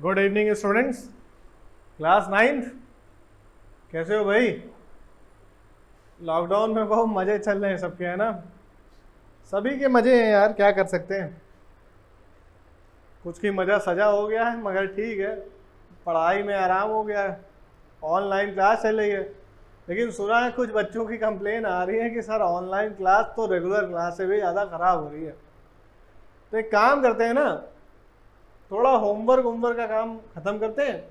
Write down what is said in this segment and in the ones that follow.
Good evening students, class 9th। कैसे हो भाई? लॉकडाउन में बहुत मज़े चल रहे हैं सबके, है ना? सभी के मज़े हैं यार, क्या कर सकते हैं। कुछ की मज़ा सजा हो गया है, मगर ठीक है, पढ़ाई में आराम हो गया है। ऑनलाइन क्लास चल रही है, लेकिन सुना है कुछ बच्चों की कंप्लेन आ रही है कि सर ऑनलाइन क्लास तो रेगुलर क्लास से भी ज़्यादा ख़राब हो रही है। तो एक काम करते हैं ना, थोड़ा होमवर्क का काम ख़त्म करते हैं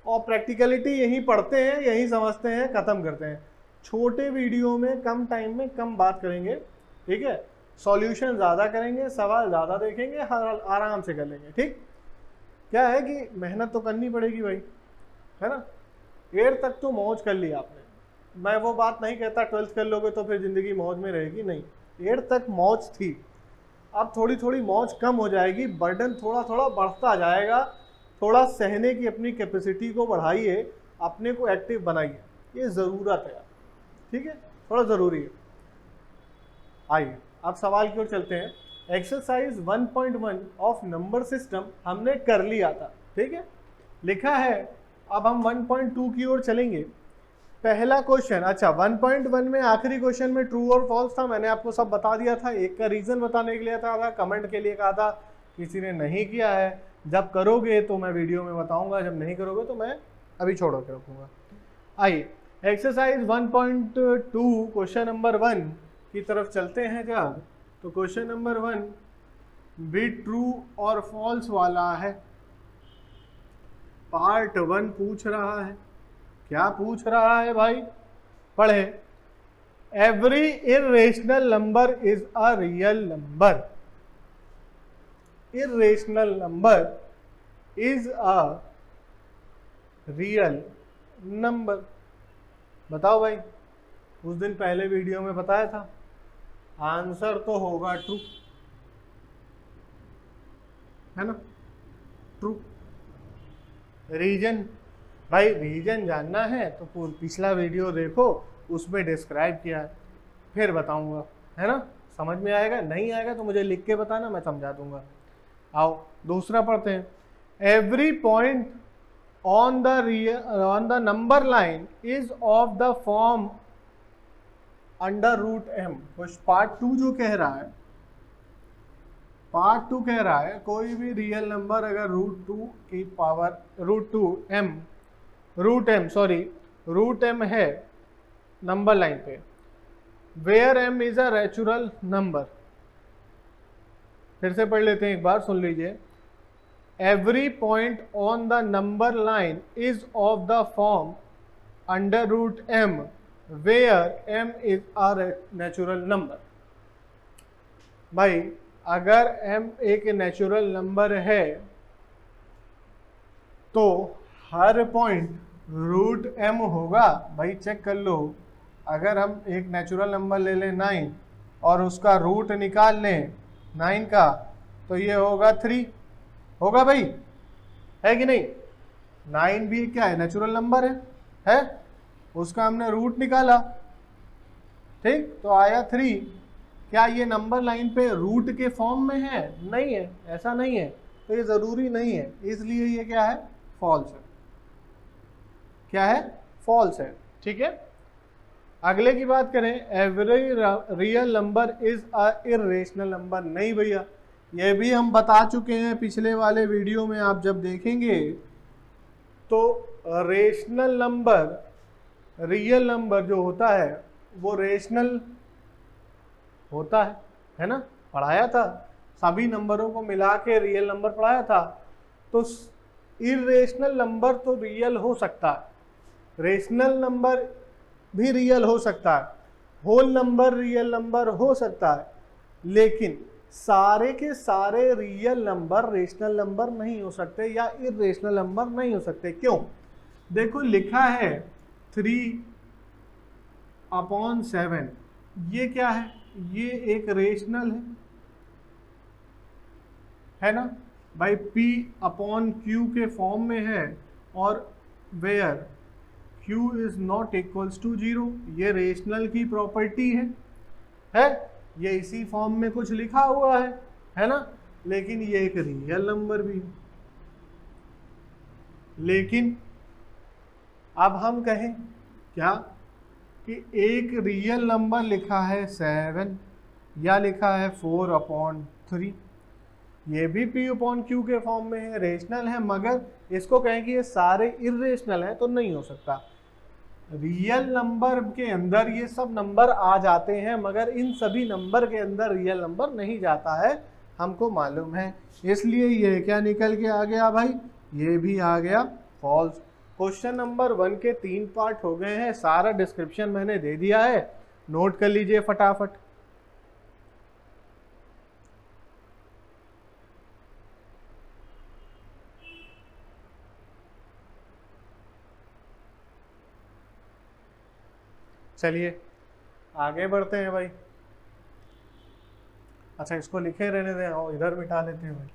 और प्रैक्टिकलिटी यहीं पढ़ते हैं, यहीं समझते हैं, ख़त्म करते हैं। छोटे वीडियो में कम टाइम में कम बात करेंगे, ठीक है? सॉल्यूशन ज़्यादा करेंगे, सवाल ज़्यादा देखेंगे, आराम से कर लेंगे, ठीक? क्या है कि मेहनत तो करनी पड़ेगी भाई, है ना? 8th तक तो मौज कर ली आपने। मैं वो बात नहीं कहता 12th कर लोगे तो फिर ज़िंदगी मौज में रहेगी, नहीं। 8th तक मौज थी, अब थोड़ी थोड़ी मौज कम हो जाएगी, बर्डन थोड़ा थोड़ा बढ़ता जाएगा। थोड़ा सहने की अपनी कैपेसिटी को बढ़ाइए, अपने को एक्टिव बनाइए, ये ज़रूरत है, ठीक है? थोड़ा ज़रूरी है। आइए अब सवाल की ओर चलते हैं। एक्सरसाइज 1.1 ऑफ नंबर सिस्टम हमने कर लिया था, ठीक है? लिखा है, अब हम 1.2 की ओर चलेंगे। पहला क्वेश्चन, अच्छा 1.1 में आखिरी क्वेश्चन में ट्रू और फॉल्स था, मैंने आपको सब बता दिया था। एक का रीजन बताने के लिए था, कमेंट के लिए कहा था, किसी ने नहीं किया है। जब करोगे तो मैं वीडियो में बताऊंगा, जब नहीं करोगे तो मैं अभी छोड़ के रखूंगा। आइए एक्सरसाइज 1.2 क्वेश्चन नंबर 1 की तरफ चलते हैं। जब तो क्वेश्चन नंबर 1 भी ट्रू और फॉल्स वाला है। पार्ट 1 पूछ रहा है, क्या पूछ रहा है भाई? पढ़े। Every irrational number is a real number. Irrational number is a real number. बताओ भाई, उस दिन पहले वीडियो में बताया था, आंसर तो होगा ट्रू, है ना? ट्रू। रीजन, भाई रीजन जानना है तो पिछला वीडियो देखो, उसमें डिस्क्राइब किया है, फिर बताऊंगा, है ना? समझ में आएगा, नहीं आएगा तो मुझे लिख के बताना, मैं समझा दूंगा। आओ दूसरा पढ़ते हैं। Every point on the number line is of the form under root M. कुछ पार्ट 2 जो कह रहा है, पार्ट 2 कह रहा है कोई भी रियल नंबर अगर रूट 2 की पावर रूट एम है नंबर लाइन पे, where M is a natural number. फिर से पढ़ लेते हैं, एक बार सुन लीजिए। Every point on the number line is of the form under root M where M is a natural number. भाई अगर m एक नेचुरल नंबर है तो हर पॉइंट रूट m होगा। भाई चेक कर लो, अगर हम एक नेचुरल नंबर ले लें 9 और उसका रूट निकाल लें 9 का, तो ये होगा 3, होगा भाई, है कि नहीं? 9 भी क्या है, नेचुरल नंबर है? उसका हमने रूट निकाला, ठीक, तो आया 3। क्या ये नंबर लाइन पे रूट के फॉर्म में है? नहीं है, ऐसा नहीं है, तो ये ज़रूरी नहीं है, इसलिए ये क्या है, फॉल्स है। क्या है? फॉल्स है, ठीक है? अगले की बात करें, every real number is a irrational number. नहीं भैया, ये भी हम बता चुके हैं पिछले वाले वीडियो में, आप जब देखेंगे तो रेशनल नंबर, रियल नंबर जो होता है वो रेशनल होता है ना? पढ़ाया था, सभी नंबरों को मिला के रियल नंबर पढ़ाया था। तो इरेशनल नंबर तो रियल हो सकता है, रेशनल नंबर भी रियल हो सकता है, होल नंबर रियल नंबर हो सकता है, लेकिन सारे के सारे रियल नंबर रेशनल नंबर नहीं हो सकते या इरेशनल नंबर नहीं हो सकते। क्यों? देखो लिखा है 3/7, ये क्या है? ये एक रेशनल है ना भाई? P/Q के फॉर्म में है, और where Q is not equals to 0, ये रेशनल की प्रॉपर्टी है? ये इसी फॉर्म में कुछ लिखा हुआ है ना? लेकिन ये एक रियल नंबर भी है। लेकिन अब हम कहें क्या कि एक रियल नंबर लिखा है 7 या लिखा है 4/3, ये भी P/Q के फॉर्म में है, रेशनल है, मगर इसको कहें कि ये सारे इरेशनल हैं तो नहीं हो सकता। रियल नंबर के अंदर ये सब नंबर आ जाते हैं, मगर इन सभी नंबर के अंदर रियल नंबर नहीं जाता है, हमको मालूम है। इसलिए ये क्या निकल के आ गया भाई, ये भी आ गया फॉल्स। क्वेश्चन नंबर 1 के 3 पार्ट हो गए हैं, सारा डिस्क्रिप्शन मैंने दे दिया है, नोट कर लीजिए फटाफट। चलिए आगे बढ़ते हैं भाई। अच्छा इसको लिखे रहने दें और इधर मिटा लेते हैं भाई।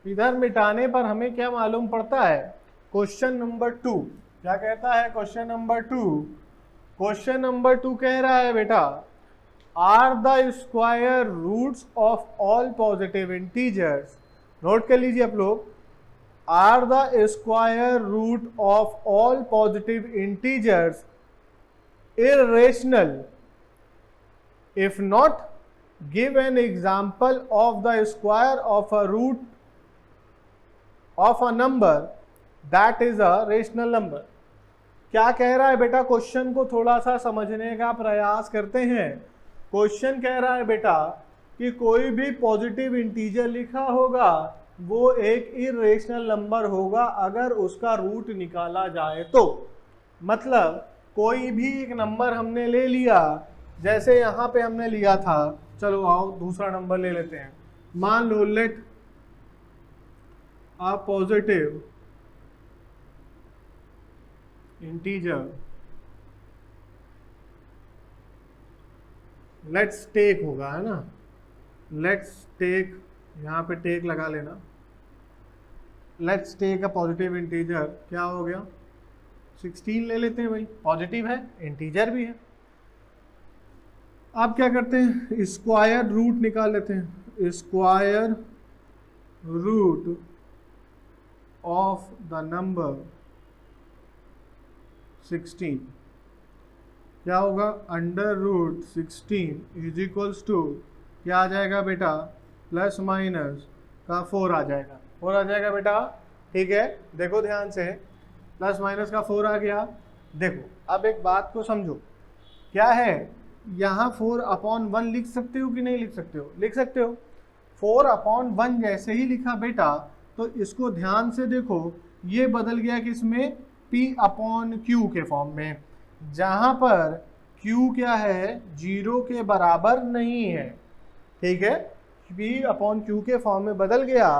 इधर मिटाने पर हमें क्या मालूम पड़ता है, क्वेश्चन नंबर 2 क्या कहता है। क्वेश्चन नंबर 2 कह रहा है बेटा, are the square roots of all positive integers, note कर लीजिए आप लोग, are the square root of all positive integers irrational if not give an example of the square of a root of a number that is a rational number। क्या कह रहा है बेटा, question को थोड़ा सा समझने का प्रयास करते हैं। क्वेश्चन कह रहा है बेटा कि कोई भी पॉजिटिव इंटीजर लिखा होगा वो एक इरेशनल नंबर होगा अगर उसका रूट निकाला जाए तो। मतलब कोई भी एक नंबर हमने ले लिया, जैसे यहाँ पे हमने लिया था, चलो आओ दूसरा नंबर ले लेते हैं। मान लो let a positive integer, let's take होगा, है ना, लेट्स टेक, यहाँ पे टेक लगा लेना, let's take a positive integer, क्या हो गया 16 ले लेते हैं भाई, पॉजिटिव है इंटीजर भी है। आप क्या करते हैं, स्क्वायर रूट निकाल लेते हैं, square root of the number 16 क्या होगा, under root 16 is equals to क्या आ जाएगा बेटा, प्लस माइनस का 4 आ जाएगा, 4 आ जाएगा बेटा। ठीक है, देखो ध्यान से, प्लस माइनस का 4 आ गया। देखो अब एक बात को समझो, क्या है यहाँ 4/1 लिख सकते हो कि नहीं लिख सकते हो, लिख सकते हो। 4/1 जैसे ही लिखा बेटा तो इसको ध्यान से देखो, ये बदल गया किसमें, P/Q के फॉर्म में, जहां पर Q क्या है, 0 के बराबर नहीं है। ठीक है, P/Q के फॉर्म में बदल गया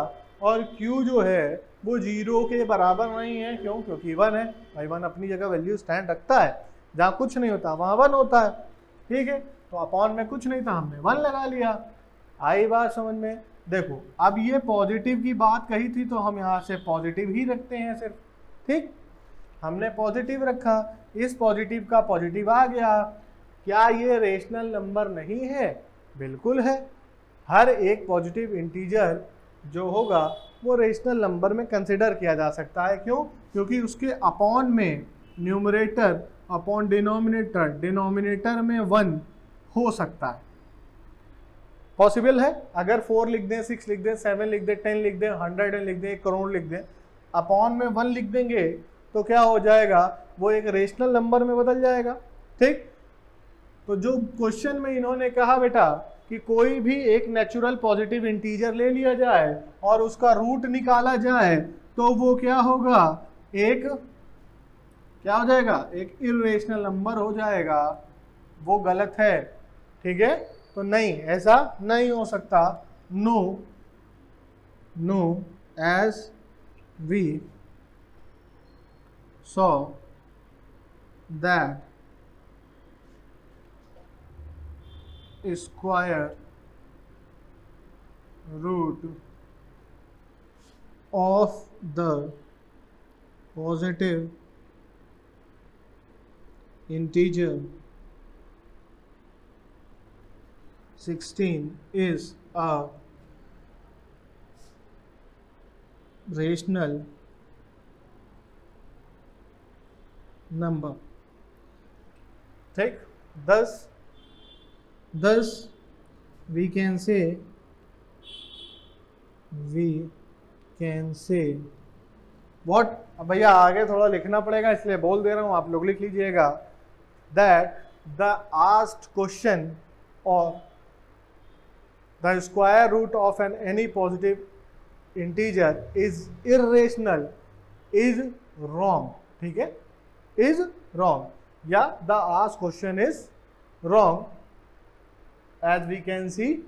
और Q जो है वो 0 के बराबर नहीं है। क्यों, क्योंकि 1 है भाई, 1 अपनी जगह वैल्यू स्टैंड रखता है, जहाँ कुछ नहीं होता वहाँ 1 होता है। ठीक है, तो अपॉन में कुछ नहीं था, हमने 1 लगा लिया। आई बात समझ में। देखो अब ये पॉजिटिव की बात कही थी तो हम यहाँ से पॉजिटिव ही रखते हैं सिर्फ। ठीक, हमने पॉजिटिव रखा, इस पॉजिटिव का पॉजिटिव आ गया। क्या ये रेशनल नंबर नहीं है, बिल्कुल है। हर एक पॉजिटिव इंटीजर जो होगा वो रेशनल नंबर में कंसिडर किया जा सकता है। क्यों, क्योंकि उसके अपॉन में न्यूमरेटर अपॉन डिनोमिनेटर, डिनोमिनेटर में 1 हो सकता है, पॉसिबल है। अगर 4 लिख दें, 6 लिख दें, 7 लिख दें, 10 लिख दें, 100 लिख दें, 1 करोड़ लिख दें, अपॉन में 1 लिख देंगे तो क्या हो जाएगा, वो एक रेशनल नंबर में बदल जाएगा। ठीक, तो जो क्वेश्चन में इन्होंने कहा बेटा कि कोई भी एक नेचुरल पॉजिटिव इंटीजर ले लिया जाए और उसका रूट निकाला जाए तो वो क्या होगा, एक क्या हो जाएगा, एक इरेशनल नंबर हो जाएगा। वो गलत है। ठीक है, तो नहीं, ऐसा नहीं हो सकता। No as we saw that square root of the positive integer 16 is a rational number. ठीक, thus we can say what? अब भैया आगे थोड़ा लिखना पड़ेगा इसलिए बोल दे रहा हूं, आप लोग लिख लीजिएगा, that the asked question or the square root of any positive integer is irrational is wrong. ठीक है, is wrong या the asked question is wrong, as we can see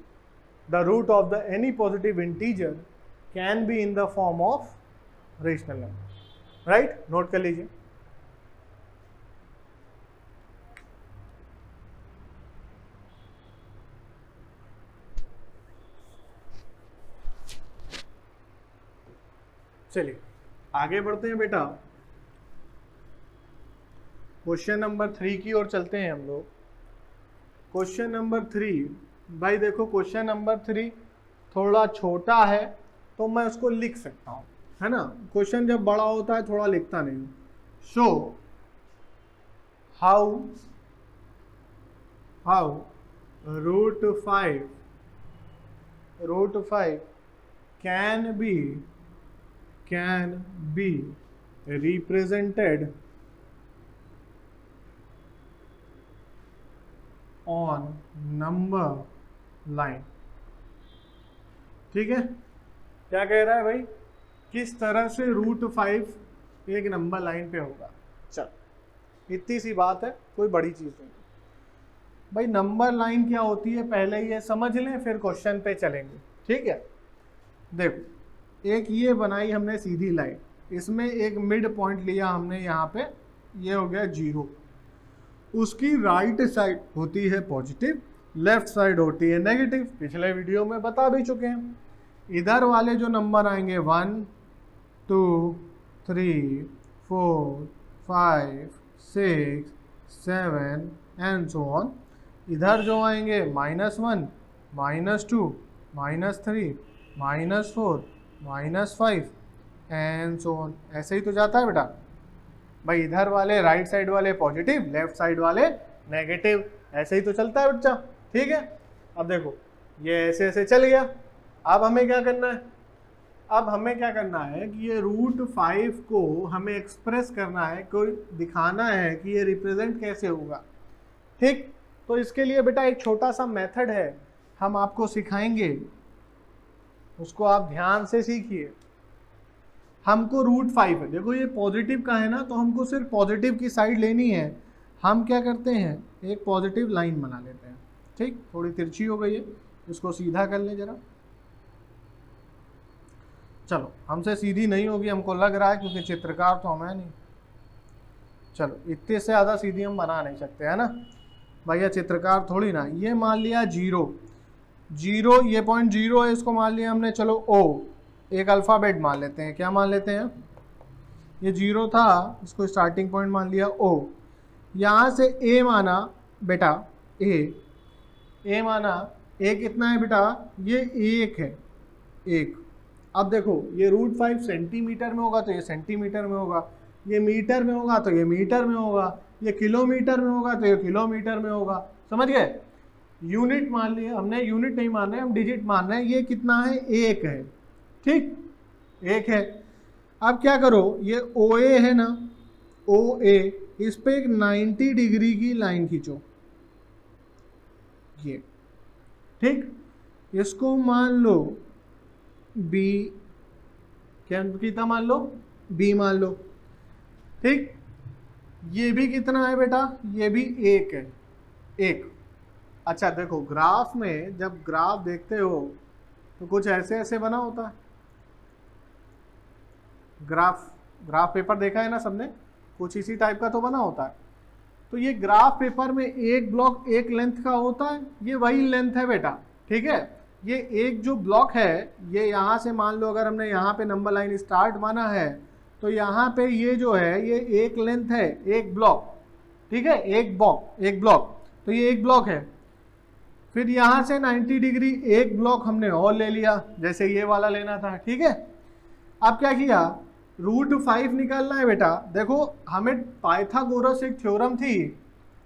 the root of the any positive integer can be in the form of rational number. Right, note कर लीजिए. चलिए आगे बढ़ते हैं बेटा, क्वेश्चन नंबर 3 की ओर चलते हैं हम लोग. क्वेश्चन नंबर 3, भाई देखो क्वेश्चन नंबर 3 थोड़ा छोटा है तो मैं उसको लिख सकता हूँ, है ना. क्वेश्चन जब बड़ा होता है थोड़ा लिखता नहीं हूँ. Show how root 5 can be represented on number line. ठीक है, क्या कह रहा है भाई, किस तरह से रूट 5 एक नंबर लाइन पे होगा. चल इतनी सी बात है, कोई बड़ी चीज नहीं. भाई नंबर लाइन क्या होती है पहले ये समझ लें, फिर क्वेश्चन पे चलेंगे. ठीक है, देखो एक ये बनाई हमने सीधी लाइन, इसमें एक मिड पॉइंट लिया हमने यहाँ पे, ये हो गया 0. उसकी राइट साइड होती है पॉजिटिव, लेफ्ट साइड होती है नेगेटिव. पिछले वीडियो में बता भी चुके हैं. इधर वाले जो नंबर आएंगे 1 2 3 4 5 6 7 एंड सो ऑन. इधर जो आएंगे -1 -2 -3 -4 -5 एंड सो ऑन. ऐसे ही तो जाता है बेटा. भाई इधर वाले राइट साइड वाले पॉजिटिव, लेफ्ट साइड वाले नेगेटिव, ऐसे ही तो चलता है बच्चा. ठीक है, अब देखो ये ऐसे ऐसे चल गया. अब हमें क्या करना है, अब हमें क्या करना है कि ये रूट 5 को हमें एक्सप्रेस करना है, कोई दिखाना है कि ये रिप्रेजेंट कैसे होगा. ठीक, तो इसके लिए बेटा एक छोटा सा मेथड है, हम आपको सिखाएंगे, उसको आप ध्यान से सीखिए. हमको रूट 5 है, देखो ये पॉजिटिव का है ना, तो हमको सिर्फ पॉजिटिव की साइड लेनी है. हम क्या करते हैं, एक पॉजिटिव लाइन बना लेते हैं. ठीक, थोड़ी तिरछी हो गई है, इसको सीधा कर लें जरा. चलो हमसे सीधी नहीं होगी हमको लग रहा है, क्योंकि चित्रकार तो हम है नहीं. चलो इतने से ज़्यादा सीधी हम बना नहीं सकते, है ना भैया, चित्रकार थोड़ी ना. ये मान लिया 0, ये पॉइंट 0 है, इसको मान लिया हमने. चलो O, एक अल्फ़ाबेट मान लेते हैं. क्या मान लेते हैं, ये 0 था, इसको स्टार्टिंग पॉइंट मान लिया O. यहाँ से A माना बेटा, A माना. A कितना है बेटा, ये 1 है, 1. अब देखो ये रूट 5 सेंटीमीटर में होगा तो ये सेंटीमीटर में होगा, ये मीटर में होगा तो ये मीटर में होगा, ये किलोमीटर में होगा तो ये किलोमीटर में होगा. समझ गए. यूनिट मान लिया हमने, यूनिट नहीं मान रहे हम, डिजिट मान रहे हैं. ये कितना है, 1 है. ठीक, 1 है. अब क्या करो, ये OA है ना, OA, इस पे एक 90 डिग्री की लाइन खींचो. ये ठीक, इसको मान लो B, क्या कितना मान लो, B मान लो. ठीक, ये भी कितना है बेटा, ये भी 1 है, 1. अच्छा देखो ग्राफ में जब ग्राफ देखते हो तो कुछ ऐसे ऐसे बना होता है. ग्राफ पेपर देखा है ना सबने, कुछ इसी टाइप का तो बना होता है. तो ये ग्राफ पेपर में एक ब्लॉक एक लेंथ का होता है, ये वही लेंथ है बेटा. ठीक है, ये एक जो ब्लॉक है, ये यहाँ से मान लो अगर हमने यहाँ पे नंबर लाइन स्टार्ट माना है, तो यहाँ पे ये जो है ये एक लेंथ है, एक ब्लॉक. ठीक है, एक ब्लॉक, तो ये एक ब्लॉक है. फिर यहाँ से 90 डिग्री एक ब्लॉक हमने और ले लिया, जैसे ये वाला लेना था, ठीक है। अब क्या किया, √5 निकालना है बेटा। देखो हमें पाइथागोरस एक थ्योरम थी,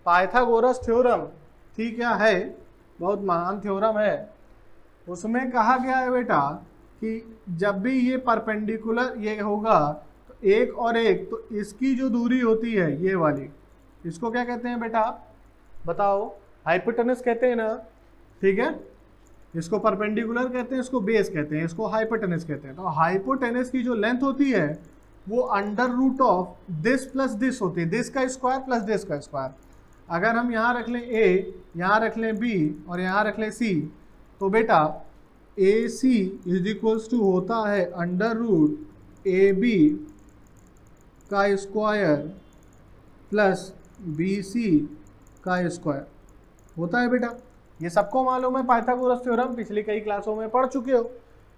पाइथागोरस थ्योरम थी, क्या है, बहुत महान थ्योरम है। उसमें कहा गया है बेटा कि जब भी ये परपेंडिकुलर ये होगा तो एक और एक, तो इसकी जो दूरी होती है ये वाली, इसको क्या कहते हैं बेटा, बताओ, हाइपोटेनस कहते हैं ना, ठीक है। इसको परपेंडिकुलर कहते हैं, इसको बेस कहते हैं, इसको हाइपोटेनस कहते हैं। तो हाइपोटेनस की जो लेंथ होती है वो √ऑफ दिस प्लस दिस होती है, दिस का स्क्वायर प्लस दिस का स्क्वायर। अगर हम यहाँ रख लें a, यहाँ रख लें b और यहाँ रख लें c, तो बेटा AC इज इक्वल्स टू होता है √AB का स्क्वायर प्लस BC का स्क्वायर होता है बेटा। ये सबको मालूम है, पाइथागोरस थ्योरम पिछली कई क्लासों में पढ़ चुके हो,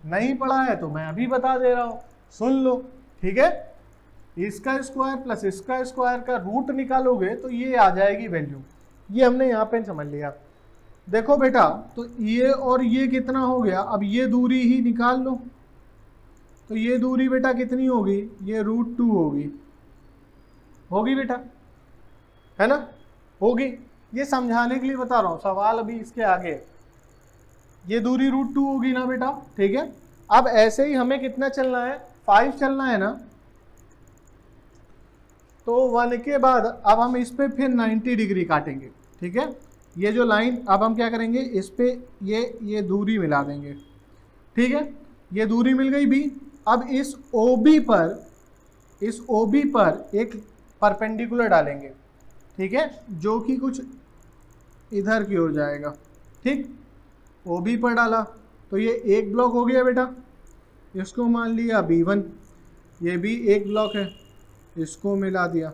नहीं पढ़ा है तो मैं अभी बता दे रहा हूँ, सुन लो, ठीक है। इसका स्क्वायर प्लस इसका स्क्वायर का रूट निकालोगे तो ये आ जाएगी वैल्यू, ये हमने यहाँ पे समझ लिया। देखो बेटा, तो ये और ये कितना हो गया, अब ये दूरी ही निकाल लो, तो ये दूरी बेटा कितनी होगी, ये √2 होगी, होगी बेटा, है ना, होगी। ये समझाने के लिए बता रहा हूँ, सवाल अभी इसके आगे। ये दूरी √2 होगी ना बेटा, ठीक है। अब ऐसे ही हमें कितना चलना है, 5 चलना है ना, तो 1 के बाद अब हम इस पे फिर 90 डिग्री काटेंगे, ठीक है। ये जो लाइन, अब हम क्या करेंगे, इस पे ये दूरी मिला देंगे, ठीक है। ये दूरी मिल गई भी। अब इस OB पर एक परपेंडिकुलर डालेंगे, ठीक है, जो कि कुछ इधर की ओर जाएगा, ठीक। OB पर डाला तो ये एक ब्लॉक हो गया बेटा, इसको मान लिया B1, ये भी एक ब्लॉक है, इसको मिला दिया,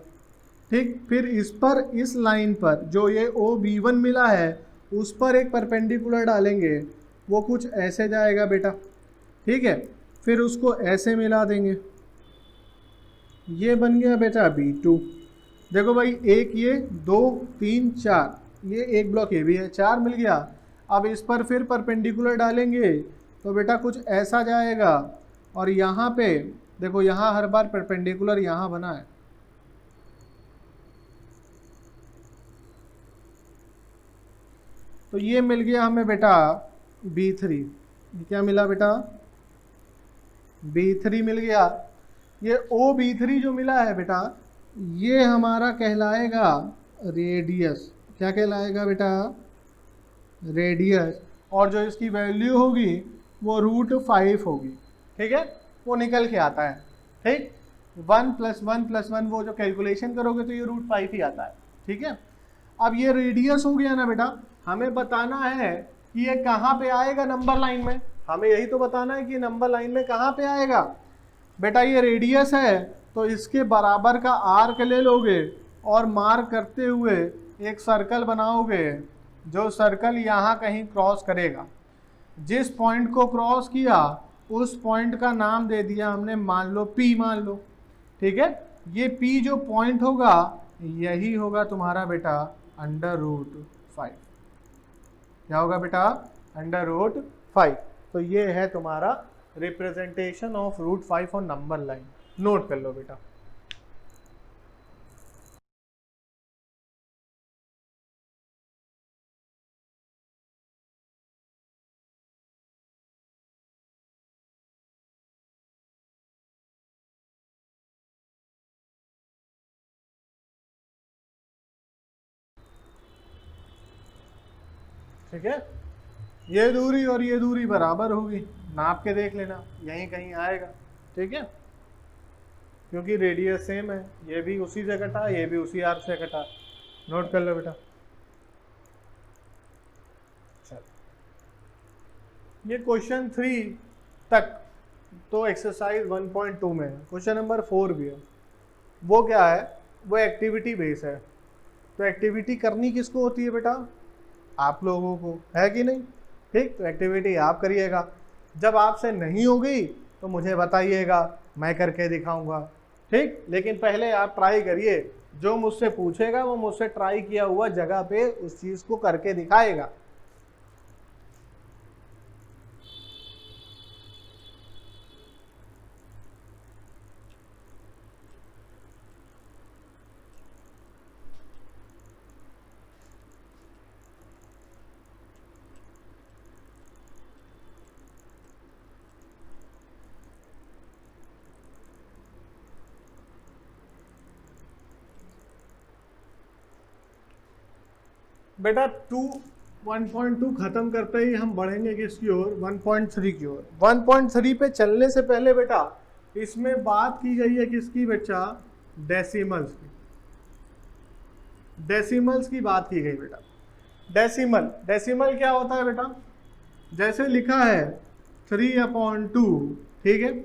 ठीक। फिर इस पर, इस लाइन पर जो ये OB1 मिला है उस पर एक परपेंडिकुलर डालेंगे, वो कुछ ऐसे जाएगा बेटा, ठीक है। फिर उसको ऐसे मिला देंगे, ये बन गया बेटा B2। देखो भाई, एक ये, 2 3 4, ये एक ब्लॉक ये भी है, 4 मिल गया। अब इस पर फिर परपेंडिकुलर डालेंगे तो बेटा कुछ ऐसा जाएगा, और यहाँ पे देखो, यहाँ हर बार परपेंडिकुलर यहाँ बना है, तो ये मिल गया हमें बेटा B3। ये क्या मिला बेटा, B3 मिल गया। ये OB3 जो मिला है बेटा, ये हमारा कहलाएगा रेडियस। क्या कहलाएगा बेटा, रेडियस। और जो इसकी वैल्यू होगी वो √5 होगी, ठीक है, वो निकल के आता है, ठीक। 1 + 1 + 1 वो जो कैलकुलेशन करोगे तो ये √5 ही आता है, ठीक है। अब ये रेडियस हो गया ना बेटा, हमें बताना है कि ये कहाँ पे आएगा नंबर लाइन में, हमें यही तो बताना है कि नंबर लाइन में कहाँ पे आएगा। बेटा ये रेडियस है तो इसके बराबर का आर्क ले लोगे और मार्क करते हुए एक सर्कल बनाओगे, जो सर्कल यहाँ कहीं क्रॉस करेगा। जिस पॉइंट को क्रॉस किया उस पॉइंट का नाम दे दिया हमने, मान लो P मान लो, ठीक है। ये P जो पॉइंट होगा यही होगा तुम्हारा बेटा √5। क्या होगा बेटा, √5। तो ये है तुम्हारा representation of √5 on number line, note कर लो बेटा। ठीक है, ये दूरी और ये दूरी बराबर होगी, नाप के देख लेना, यहीं कहीं आएगा, ठीक है, क्योंकि रेडियस सेम है। ये भी उसी से कटा, ये भी उसी आर्क से कटा, नोट कर लो बेटा। चल, ये क्वेश्चन 3 तक तो एक्सरसाइज 1.2 में है। क्वेश्चन नंबर 4 भी है, वो क्या है, वो एक्टिविटी बेस है। तो एक्टिविटी करनी किसको होती है बेटा, आप लोगों को, है कि नहीं, ठीक। तो एक्टिविटी आप करिएगा, जब आपसे नहीं होगी तो मुझे बताइएगा, मैं करके दिखाऊंगा, ठीक। लेकिन पहले आप ट्राई करिए, जो मुझसे पूछेगा वो मुझसे ट्राई किया हुआ जगह पे उस चीज़ को करके दिखाएगा, बेटा 1.2 खत्म करते ही हम बढ़ेंगे किसकी ओर, 1.3 की ओर। 1.3 पे चलने से पहले बेटा इसमें बात की गई है किसकी बच्चा, डेसिमल्स की। डेसिमल्स की बात की गई बेटा। डेसिमल क्या होता है बेटा, जैसे लिखा है 3/2, ठीक है,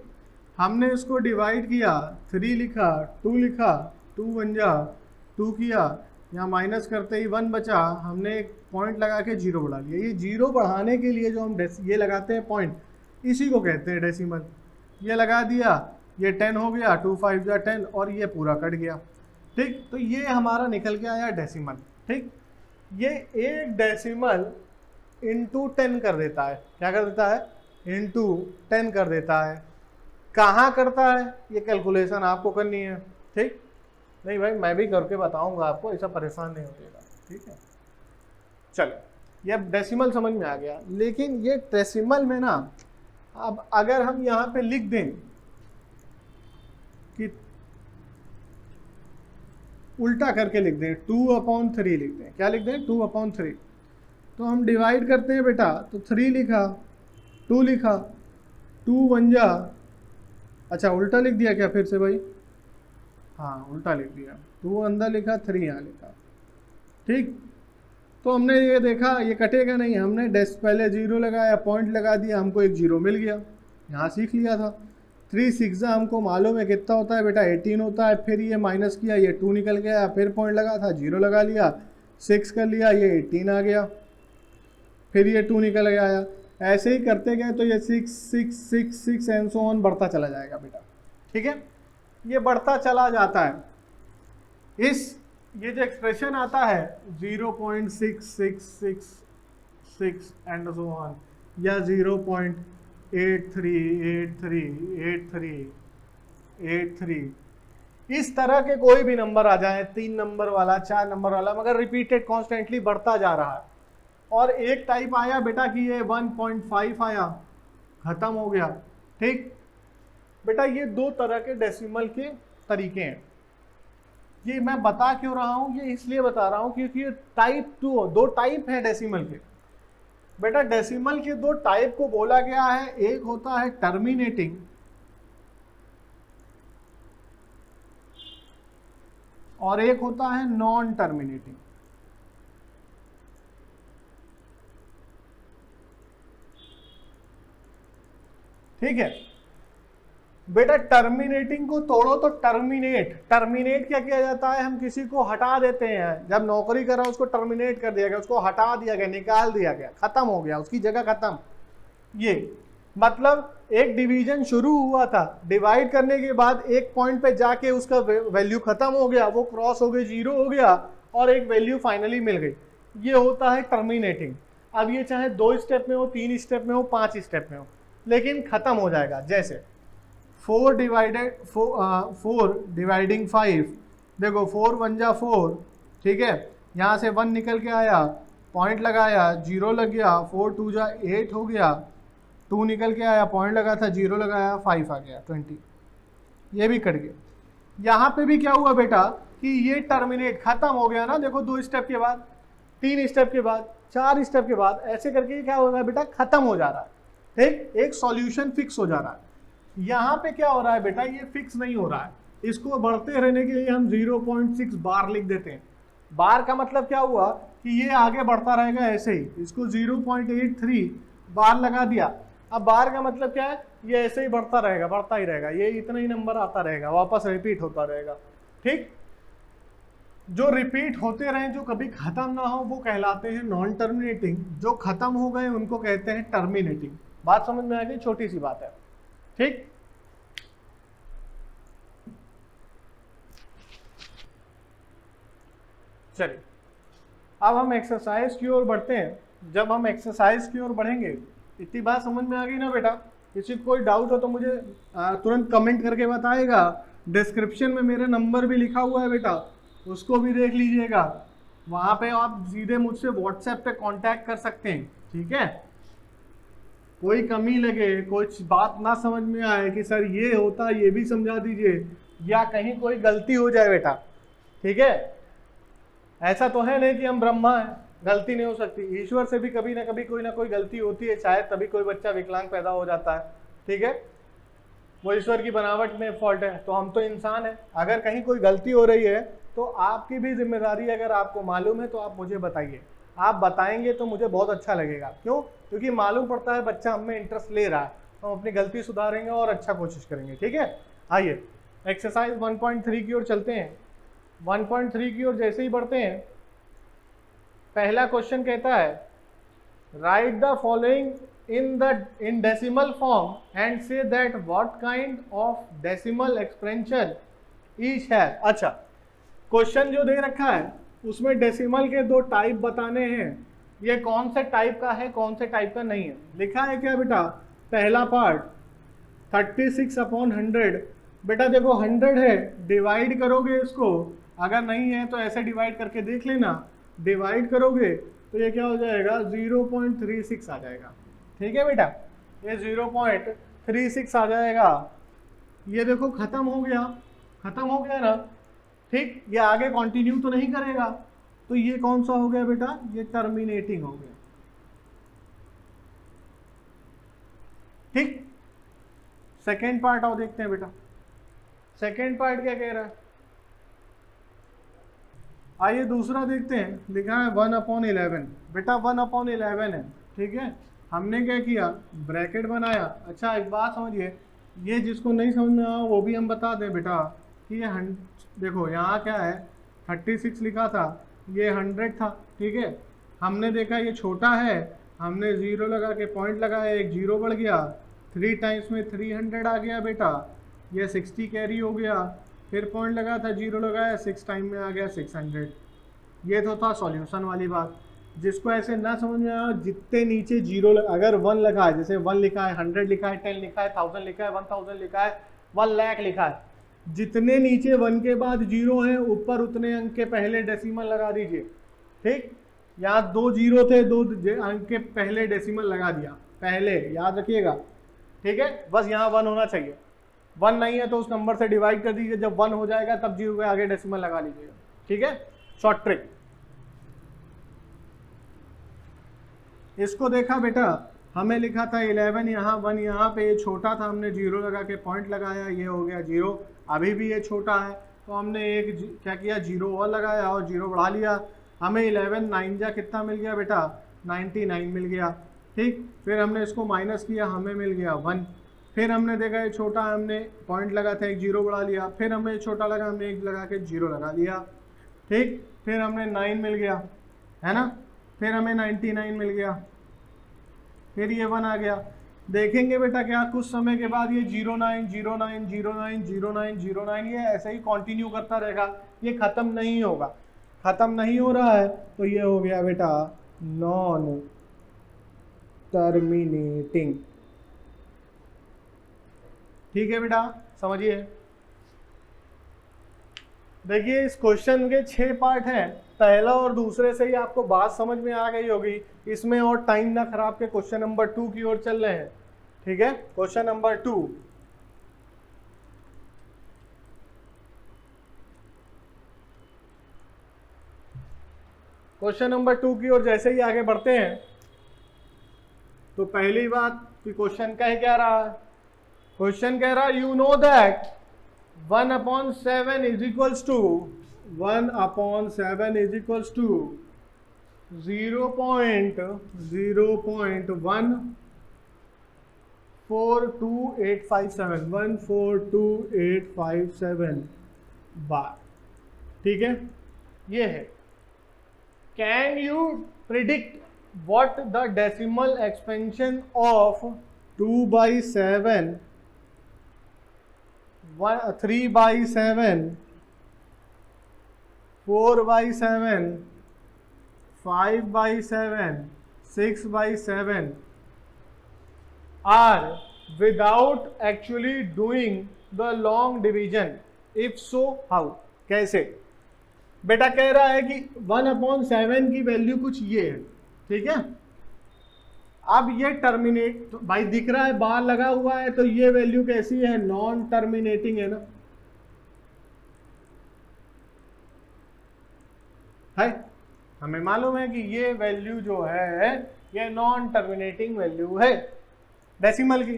हमने इसको डिवाइड किया, 3 लिखा, 2 लिखा, 2 बन जा 2 किया, यहाँ माइनस करते ही 1 बचा, हमने एक पॉइंट लगा के 0 बढ़ा लिया। ये 0 बढ़ाने के लिए जो हम ये लगाते हैं पॉइंट, इसी को कहते हैं डेसिमल। ये लगा दिया, ये 10 हो गया, 2 5 जा 10, और ये पूरा कट गया। ठीक, तो ये हमारा निकल के आया डेसिमल। ठीक, ये एक डेसिमल इंटू 10 कर देता है। क्या कर देता है, इंटू 10 कर देता है। कहाँ करता है, ये कैलकुलेशन आपको करनी है। ठीक, नहीं भाई मैं भी करके बताऊंगा आपको, ऐसा परेशान नहीं होगा। ठीक है, चलो ये डेसिमल समझ में आ गया। लेकिन ये डेसिमल में ना, अब अगर हम यहाँ पे लिख दें कि उल्टा करके लिख दें, 2/3 लिख दें, क्या लिख दें, 2/3, तो हम डिवाइड करते हैं बेटा, तो 3 लिखा, 2 लिखा, 2 बन जा, अच्छा उल्टा लिख दिया क्या फिर से भाई, हाँ उल्टा लिख दिया, 2 अंदर लिखा, 3 यहाँ लिखा। ठीक, तो हमने ये देखा ये कटेगा नहीं, हमने पहले 0 लगाया, पॉइंट लगा दिया, हमको एक 0 मिल गया, यहाँ सीख लिया था। 3 6 हमको मालूम है कितना होता है बेटा, 18 होता है। फिर ये माइनस किया, ये 2 निकल गया, फिर पॉइंट लगा था, 0 लगा लिया, 6 कर लिया, ये 18 आ गया, फिर ये 2 निकल गया। ऐसे ही करते गए तो ये 6 6 6 6 एंड सो ऑन बढ़ता चला जाएगा बेटा। ठीक है, ये बढ़ता चला जाता है। ये जो एक्सप्रेशन आता है 0.6666 एंड सो ऑन, या 0.83838383, इस तरह के कोई भी नंबर आ जाए, 3 नंबर वाला, 4 नंबर वाला, मगर रिपीटेड कॉन्स्टेंटली बढ़ता जा रहा है। और एक टाइप आया बेटा कि ये 1.5 आया, खत्म हो गया। ठीक बेटा, ये 2 तरह के डेसिमल के तरीके हैं। ये मैं बता क्यों रहा हूं, ये इसलिए बता रहा हूं क्योंकि ये टाइप 2 टाइप है डेसिमल के। बेटा डेसिमल के 2 टाइप को बोला गया है, एक होता है टर्मिनेटिंग और एक होता है नॉन टर्मिनेटिंग। ठीक है बेटा, टर्मिनेटिंग को तोड़ो तो टर्मिनेट क्या किया जाता है, हम किसी को हटा देते हैं। जब नौकरी कर रहा उसको टर्मिनेट कर दिया गया, उसको हटा दिया गया, निकाल दिया गया, खत्म हो गया, उसकी जगह खत्म। ये मतलब एक डिवीजन शुरू हुआ था, डिवाइड करने के बाद एक पॉइंट पे जाके उसका वैल्यू खत्म हो गया, वो क्रॉस हो गई, 0 हो गया और एक वैल्यू फाइनली मिल गई। ये होता है टर्मिनेटिंग। अब ये चाहे 2 स्टेप में हो, 3 स्टेप में हो, 5 स्टेप में हो, लेकिन खत्म हो जाएगा। जैसे 4 डिवाइडिंग 5, देखो 4 1 जा 4, ठीक है, यहाँ से 1 निकल के आया, पॉइंट लगाया, 0 लग गया, 4 2 जा 8 हो गया, 2 निकल के आया, पॉइंट लगा था, 0 लगाया, 5 आ गया, 20, ये भी कट गया। यहाँ पे भी क्या हुआ बेटा कि ये टर्मिनेट खत्म हो गया ना, देखो 2 स्टेप के बाद, 3 स्टेप के बाद, 4 स्टेप के बाद, ऐसे करके क्या हो रहा है बेटा, खत्म हो जा रहा है। ठीक, एक सॉल्यूशन फिक्स हो जा रहा है। यहाँ पे क्या हो रहा है बेटा, ये फिक्स नहीं हो रहा है, इसको बढ़ते रहने के लिए हम 0.6 बार लिख देते हैं। बार का मतलब क्या हुआ कि ये आगे बढ़ता रहेगा ऐसे ही, इसको 0.83 बार लगा दिया। अब बार का मतलब क्या है, ये ऐसे ही बढ़ता रहेगा, बढ़ता ही रहेगा, ये इतना ही नंबर आता रहेगा, वापस रिपीट होता रहेगा। ठीक, जो रिपीट होते रहे, जो कभी खत्म ना हो, वो कहलाते हैं नॉन टर्मिनेटिंग। जो खत्म हो गए उनको कहते हैं टर्मिनेटिंग। बात समझ में आ गई, छोटी सी बात है। ठीक, चलिए अब हम एक्सरसाइज की ओर बढ़ते हैं। जब हम एक्सरसाइज की ओर बढ़ेंगे, इतनी बात समझ में आ गई ना बेटा? किसी को कोई डाउट हो तो मुझे तुरंत कमेंट करके बताएगा। डिस्क्रिप्शन में मेरा नंबर भी लिखा हुआ है बेटा, उसको भी देख लीजिएगा। वहाँ पे आप सीधे मुझसे व्हाट्सएप पे कांटेक्ट कर सकते हैं। ठीक है, कोई कमी लगे, कुछ बात ना समझ में आए कि सर ये होता, ये भी समझा दीजिए, या कहीं कोई गलती हो जाए बेटा, ठीक है, ऐसा तो है नहीं कि हम ब्रह्मा हैं, गलती नहीं हो सकती। ईश्वर से भी कभी ना कभी कोई ना कोई गलती होती है, शायद तभी कोई बच्चा विकलांग पैदा हो जाता है, ठीक है। वो ईश्वर की बनावट में फॉल्ट है, तो हम तो इंसान हैं। अगर कहीं कोई गलती हो रही है तो आपकी भी जिम्मेदारी है, अगर आपको मालूम है तो आप मुझे बताइए। आप बताएंगे तो मुझे बहुत अच्छा लगेगा। क्यों? क्योंकि मालूम पड़ता है बच्चा हमें इंटरेस्ट ले रहा है, तो हम अपनी गलती सुधारेंगे और अच्छा कोशिश करेंगे, ठीक है। आइए एक्सरसाइज 1.3 की ओर चलते हैं। 1.3 की ओर जैसे ही बढ़ते हैं, पहला क्वेश्चन कहता है right the following in decimal form and say that what kind of decimal expansion each has। अच्छा, क्वेश्चन जो दे रखा है उसमें डेसिमल के दो टाइप बताने हैं। ये कौन से टाइप का है, कौन से टाइप का नहीं है। लिखा है क्या बेटा? पहला पार्ट 36/100। बेटा देखो 100 है, डिवाइड करोगे इसको, अगर नहीं है तो ऐसे डिवाइड करके देख लेना, डिवाइड करोगे तो ये क्या हो जाएगा 0.36 आ जाएगा, ठीक है बेटा। ये 0.36 आ जाएगा। ये देखो खत्म हो गया, खत्म हो गया ना, ठीक। ये आगे कंटिन्यू तो नहीं करेगा, तो ये कौन सा हो गया बेटा? ये टर्मिनेटिंग हो गया, ठीक। सेकेंड पार्ट आओ देखते हैं बेटा, सेकेंड पार्ट क्या कह रहा है। आइए दूसरा देखते हैं। लिखा है 1/11। बेटा 1/11 है, ठीक है। हमने क्या किया, ब्रैकेट बनाया। अच्छा एक बात समझिए, ये जिसको नहीं समझ में आया वो भी हम बता दें बेटा कि ये देखो यहाँ क्या है, 36 लिखा था, ये 100 था, ठीक है। हमने देखा ये छोटा है, हमने 0 लगा के पॉइंट लगाया, एक 0 बढ़ गया, 3 टाइम्स में 300 आ गया बेटा। ये 60 कैरी हो गया, फिर पॉइंट लगा था, 0 लगाया, 6 टाइम में आ गया 600। ये तो था सॉल्यूशन वाली बात। जिसको ऐसे ना समझ में आया, जितने नीचे 0 अगर 1 लगा है, जैसे 1 लिखा है, 100 लिखा है, 10 लिखा है, 1000 लिखा है, 1000 लिखा है, 1 लाख लिखा है, जितने नीचे 1 के बाद 0 है, ऊपर उतने अंक के पहले डेसिमल लगा दीजिए, ठीक। यहाँ 2 0 थे, 2 अंक के पहले डेसिमल लगा दिया, पहले याद रखिएगा, ठीक है। बस यहाँ 1 होना चाहिए, 1 नहीं है तो उस नंबर से डिवाइड कर दीजिए, जब 1 हो जाएगा तब 0 के आगे डेसिमल लगा लीजिएगा, ठीक है। Short trick. इसको देखा बेटा, हमें लिखा था 11 यहाँ, 1 यहाँ पे, ये छोटा था, हमने 0 लगा के पॉइंट लगाया, ये हो गया 0। अभी भी ये छोटा है तो हमने एक क्या किया, 0 और लगाया और 0 बढ़ा लिया। हमें 11 9 जा कितना मिल गया बेटा? 99 मिल गया, ठीक। फिर हमने इसको माइनस किया, हमें मिल गया 1। फिर हमने देखा ये छोटा है, हमने पॉइंट लगा था, एक 0 बढ़ा लिया। फिर हमें छोटा लगा, हमने एक लगा के 0 लगा लिया, ठीक। फिर हमने 9 मिल गया, है ना। फिर हमें 99 मिल गया, फिर ये 1 आ गया। देखेंगे बेटा क्या कुछ समय के बाद ये 09 09 09 09 09 ये ऐसे ही कंटिन्यू करता रहेगा, ये खत्म नहीं होगा। खत्म नहीं हो रहा है तो ये हो गया बेटा नॉन टर्मिनेटिंग, ठीक है बेटा, समझिए। देखिए इस क्वेश्चन के 6 पार्ट हैं, पहला और दूसरे से ही आपको बात समझ में आ गई होगी। इसमें और टाइम ना खराब के क्वेश्चन नंबर 2 की ओर चल रहे हैं, ठीक है। क्वेश्चन नंबर 2, क्वेश्चन नंबर 2 की ओर जैसे ही आगे बढ़ते हैं तो पहली बात कि क्वेश्चन कह क्या रहा है। क्वेश्चन कह रहा है you know that 1/7 is equals to 1/7 is equals to 0.142857 142,857 बार, ठीक है। ये है, can you predict what the decimal expansion of 2/7 3/7 4/7 5/7 6/7 are without actually doing the long division? If so, how? कैसे? बेटा कह रहा है कि 1/7 की वैल्यू कुछ ये है, ठीक है। अब ये टर्मिनेट भाई दिख रहा है, बार लगा हुआ है, तो ये वैल्यू कैसी है? नॉन टर्मिनेटिंग है ना, हमें मालूम है कि ये वैल्यू जो है ये नॉन टर्मिनेटिंग वैल्यू है डेसिमल की।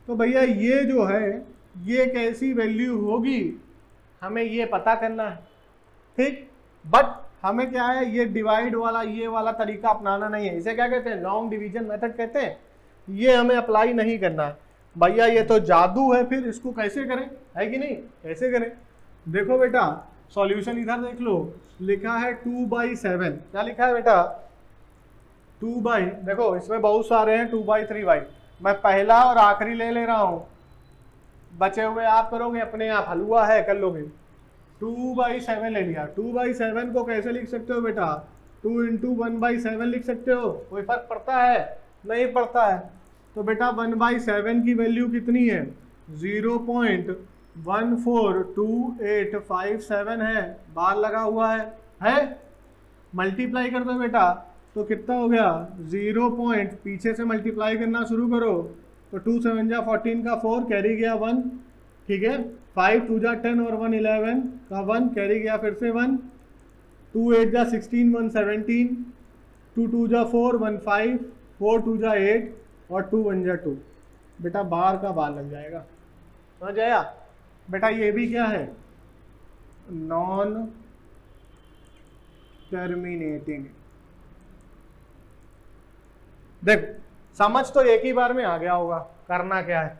तो भैया ये जो है ये कैसी वैल्यू होगी हमें ये पता करना है, ठीक। बट हमें क्या है, ये डिवाइड वाला ये वाला तरीका अपनाना नहीं है। इसे क्या कहते हैं, लॉन्ग डिवीजन मेथड कहते हैं। ये हमें अप्लाई नहीं करना है भैया, ये तो जादू है। फिर इसको कैसे करें, है कि नहीं, कैसे करें। देखो बेटा सॉल्यूशन इधर देख लो, लिखा है 2/7। क्या लिखा है बेटा, 2 देखो इसमें बहुत सारे हैं 2/3। मैं पहला और आखिरी ले रहा हूं, बचे हुए आप करोगे अपने आप, हलवा है कर लोगे। 2/7 ले लिया। 2/7 को कैसे लिख सकते हो बेटा, 2 × 1/7 लिख सकते हो। कोई फर्क पड़ता है, नहीं पड़ता है। तो बेटा 1/7 की वैल्यू कितनी है, 0.142857 है, बार लगा हुआ है। मल्टीप्लाई कर दो बेटा तो कितना हो गया, 0 पीछे से मल्टीप्लाई करना शुरू करो तो 2 7 जा 14 का 4 कैरी गया 1, ठीक है। 5 2 जा 10 और 1 11 का 1 कैरी गया फिर से 1, 2 8 जा 16 1 17, 2 2 जा 4 1 5, 4 2 जा 8 और 2 1 जा 2। बेटा बार का बार लग जाएगा, समझ आया बेटा। ये भी क्या है, नॉन टर्मिनेटिंग। देख समझ तो एक ही बार में आ गया होगा करना क्या है।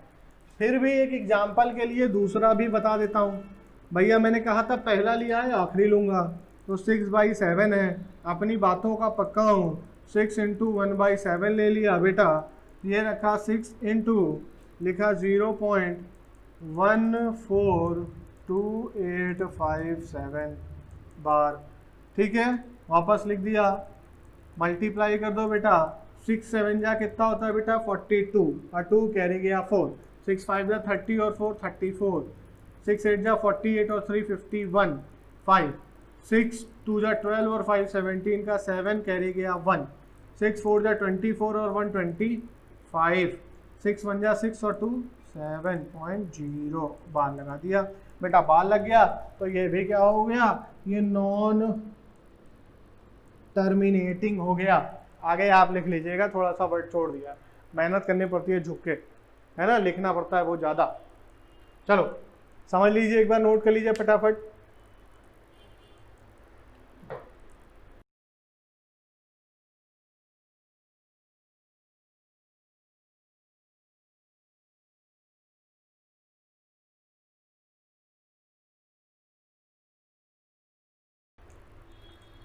फिर भी एक एग्जाम्पल के लिए दूसरा भी बता देता हूँ भैया। मैंने कहा था पहला लिया है आखिरी लूंगा, तो 6/7 है। अपनी बातों का पक्का हूँ, 6 × 1/7 ले लिया बेटा। ये रखा 6 × लिखा 0.142857 बार, ठीक है। वापस लिख दिया, मल्टीप्लाई कर दो बेटा। 6 7 जा कितना होता है बेटा 42 और 2 कैरी गया 4, 6 5 जा 30 और 4 34, 6 8 जा 48 और 3 51, 5 6 2 जा 12 और 5 17 का 7 कैरी गया 1, 6 4 जा 24 और 1 25, 6 1 जा 6 और 2 7.0 बार लगा दिया बेटा। बार लग गया तो ये भी क्या हो गया, ये नॉन टर्मिनेटिंग हो गया। आगे आप लिख लीजिएगा, थोड़ा सा वर्ड छोड़ दिया, मेहनत करनी पड़ती है झुक के, है ना, लिखना पड़ता है बहुत ज़्यादा। चलो समझ लीजिए, एक बार नोट कर लीजिए फटाफट।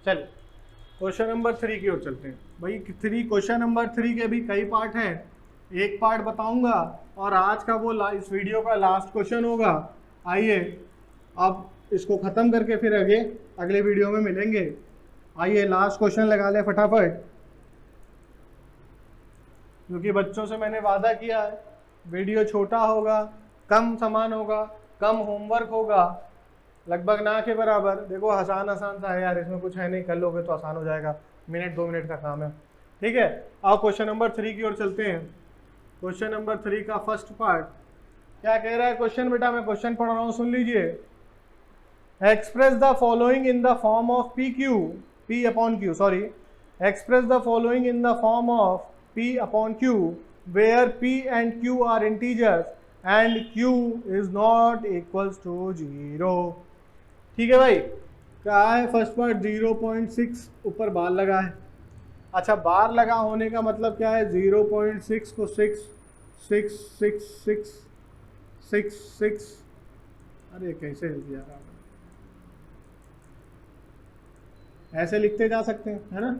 चलिए क्वेश्चन नंबर 3 की ओर चलते हैं भाई। क्वेश्चन नंबर 3 के भी कई पार्ट हैं, एक पार्ट बताऊंगा और आज का वो इस वीडियो का लास्ट क्वेश्चन होगा। आइए अब इसको ख़त्म करके फिर अगले वीडियो में मिलेंगे। आइए लास्ट क्वेश्चन लगा लें फटाफट, क्योंकि बच्चों से मैंने वादा किया है वीडियो छोटा होगा, कम सामान होगा, कम होमवर्क होगा, लगभग ना के बराबर। देखो आसान सा है यार, इसमें कुछ है नहीं, कर लोगे तो आसान हो जाएगा, मिनट 2 मिनट का काम है, ठीक है। आओ क्वेश्चन नंबर 3 की ओर चलते हैं। क्वेश्चन नंबर 3 का फर्स्ट पार्ट क्या कह रहा है क्वेश्चन, बेटा मैं क्वेश्चन पढ़ रहा हूँ, सुन लीजिए। Express the following in the form of P upon Q, sorry, express the following in the form of P upon Q where P and Q are integers and Q is not equals to 0। ठीक है भाई, क्या है first part 0.6 ऊपर बार लगा है। अच्छा बार लगा होने का मतलब क्या है, 0.6 को 6 6 6 6 6 6, अरे कैसे लिख दिया था, ऐसे लिखते जा सकते हैं, है ना।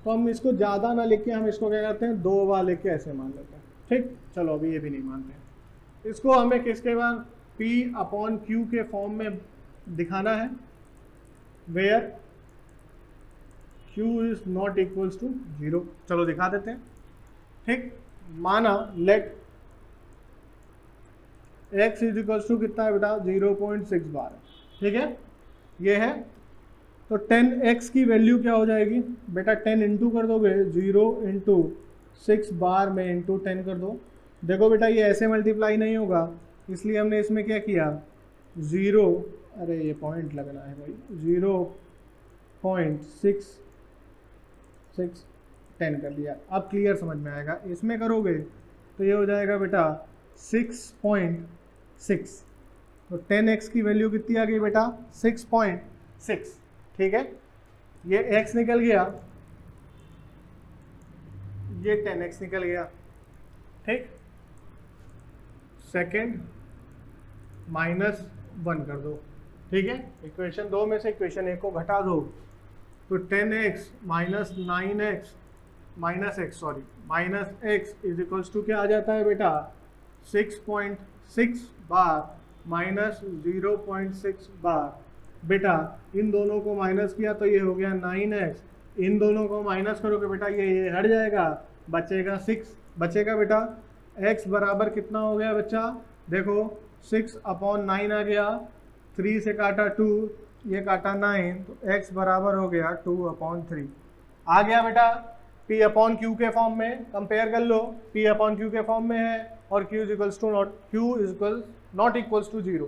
तो हम इसको ज़्यादा ना लिख के हम इसको क्या करते हैं, 2 बार लिख के ऐसे मान लेते हैं, ठीक। चलो अभी ये भी नहीं मानते हैं। इसको हमें किसके बाद P upon Q के फॉर्म में दिखाना है, where Q is not equals to 0। चलो दिखा देते हैं, ठीक। माना let x is equals to कितना है बेटा 0.6 बार, ठीक है, ये है। तो 10x की वैल्यू क्या हो जाएगी बेटा, 10 इंटू कर दोगे, 0 × 6 बार में इंटू 10 कर दो। देखो बेटा ये ऐसे मल्टीप्लाई नहीं होगा, इसलिए हमने इसमें क्या किया, 0, अरे ये पॉइंट लगना है भाई, 6.610 कर दिया। अब क्लियर समझ में आएगा। इसमें करोगे तो ये हो जाएगा बेटा 6.6, तो 10x की वैल्यू कितनी आ गई बेटा 6.6। ठीक है, ये x निकल गया, ये 10x निकल गया। ठीक, सेकेंड -1 कर दो। ठीक है, इक्वेशन 2 में से इक्वेशन 1 को घटा दो, तो 10x minus 9x minus x is equals to क्या आ जाता है बेटा 6.6 बार माइनस 0.6 बार। बेटा इन दोनों को माइनस किया तो ये हो गया 9x, इन दोनों को माइनस करोगे बेटा ये हट जाएगा, बचेगा 6, बचेगा बेटा x बराबर कितना हो गया बच्चा, देखो 6/9 आ गया, 3 से काटा 2, ये काटा 9, तो x बराबर हो गया 2/3 आ गया बेटा। P/Q के फॉर्म में कंपेयर कर लो, P/Q के फॉर्म में है और Q is not equals to 0,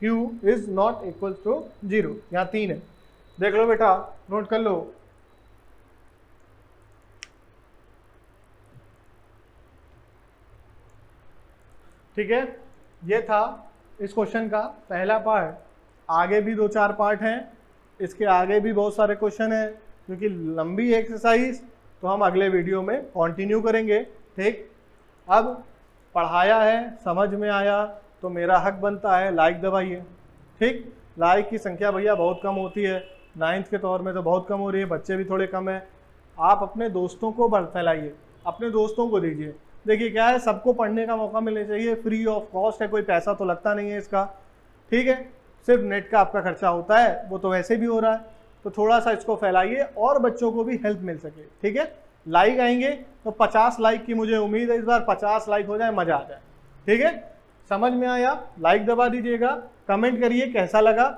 Q is not equals to 0, यहाँ 3 है, देख लो बेटा, नोट कर लो। ठीक है, ये था इस क्वेश्चन का पहला पार्ट। आगे भी 2-4 पार्ट हैं, इसके आगे भी बहुत सारे क्वेश्चन हैं, क्योंकि लंबी एक्सरसाइज तो हम अगले वीडियो में कंटिन्यू करेंगे। ठीक, अब पढ़ाया है, समझ में आया तो मेरा हक बनता है लाइक दबाइए। ठीक, लाइक की संख्या भैया बहुत कम होती है, 9th के तौर में तो बहुत कम हो रही है, बच्चे भी थोड़े कम हैं। आप अपने दोस्तों को फैलाइए, अपने दोस्तों को दीजिए। देखिए क्या है, सबको पढ़ने का मौका मिलना चाहिए, फ्री ऑफ कॉस्ट है, कोई पैसा तो लगता नहीं है इसका। ठीक है, सिर्फ नेट का आपका खर्चा होता है, वो तो वैसे भी हो रहा है, तो थोड़ा सा इसको फैलाइए और बच्चों को भी हेल्प मिल सके। ठीक है, लाइक आएंगे तो 50 लाइक की मुझे उम्मीद है, इस बार 50 लाइक हो जाए, मजा आ जाए। ठीक है, समझ में आया, लाइक दबा दीजिएगा, कमेंट करिए कैसा लगा।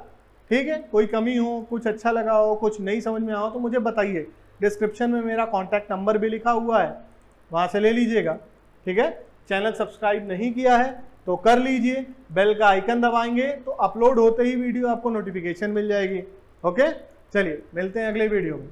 ठीक है, कोई कमी हो, कुछ अच्छा लगा हो, कुछ नहीं समझ में आया हो तो मुझे बताइए। डिस्क्रिप्शन में मेरा कॉन्टैक्ट नंबर भी लिखा हुआ है, वहाँ से ले लीजिएगा। ठीक है, चैनल सब्सक्राइब नहीं किया है तो कर लीजिए, बेल का आइकन दबाएंगे तो अपलोड होते ही वीडियो आपको नोटिफिकेशन मिल जाएगी। ओके, चलिए मिलते हैं अगले वीडियो में।